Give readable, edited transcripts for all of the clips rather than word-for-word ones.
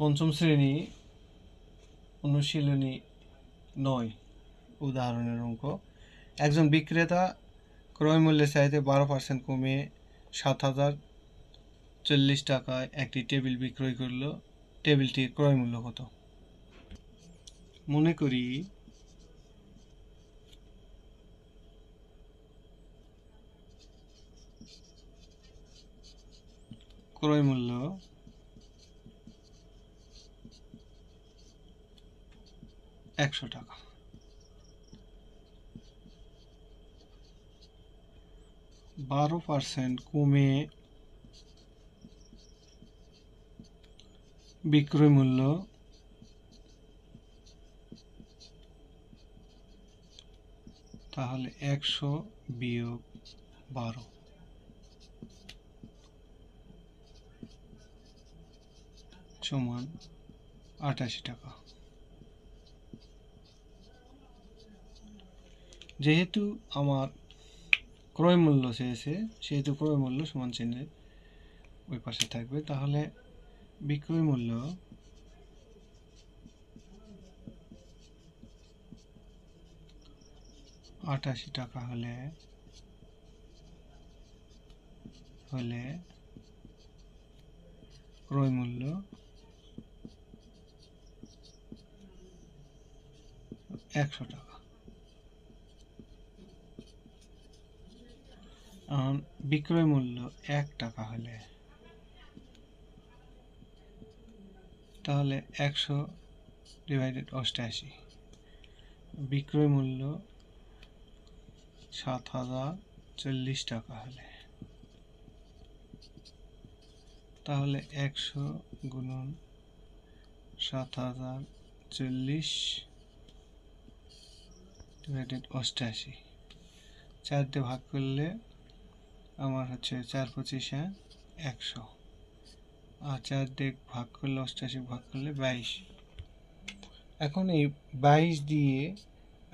পঞ্চম শ্রেণী অনুশীলনী 9 উদাহরণের অঙ্ক। একজন বিক্রেতা ক্রয় মূল্যের চাইতে 12% কমিয়ে 7,040 টাকায় একটি টেবিল বিক্রয় করল। টেবিলটির ক্রয় মূল্য কত? মনে করি ক্রয় মূল্য 100 টাকা। 12% কমে বিক্রয় মূল্য তাহলে 100 বিয়োগ 12 সমান 88 টাকা। যেহেতু আমার ক্রয় মূল্য চেয়েছে সেহেতু ক্রয় মূল্য সমান চিহ্নের ওই পাশে থাকবে। তাহলে বিক্রয় মূল্য ৳88 টাকা হলে ক্রয় মূল্য 100 টাকা। বিক্রয় মূল্য 1 টাকা হলে তাহলে 100 ডিভাইডেড 88। বিক্রয় মূল্য 7,040 টাকা হলে তাহলে 100 গুণন 7,040 ডিভাইডেড 88, 4 দিয়ে ভাগ করলে আমার হচ্ছে 4 25 100, আর 4 দিয়ে ভাগ করলে 88 ভাগ করলে 22। এখন এই 22 দিয়ে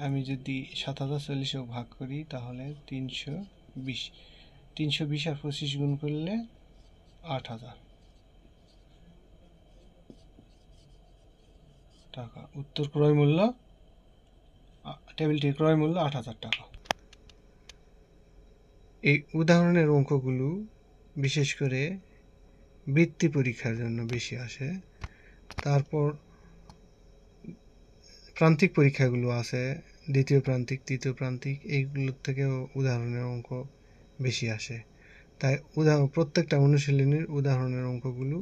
আমি যদি 7,040 ভাগ করি তাহলে 320 আর 25 গুণ করলে 8,000 টাকা। উত্তর ক্রয় মূল্য, টেবিলটির ক্রয় মূল্য 8,000 টাকা। এই উদাহরণের অঙ্কগুলো বিশেষ করে বৃত্তি পরীক্ষার জন্য বেশি আসে। তারপর প্রান্তিক পরীক্ষাগুলো আছে, দ্বিতীয় প্রান্তিক, তৃতীয় প্রান্তিক, এইগুলোর থেকেও উদাহরণের অঙ্ক বেশি আসে। তাই প্রত্যেকটা অনুশীলনীর উদাহরণের অঙ্কগুলো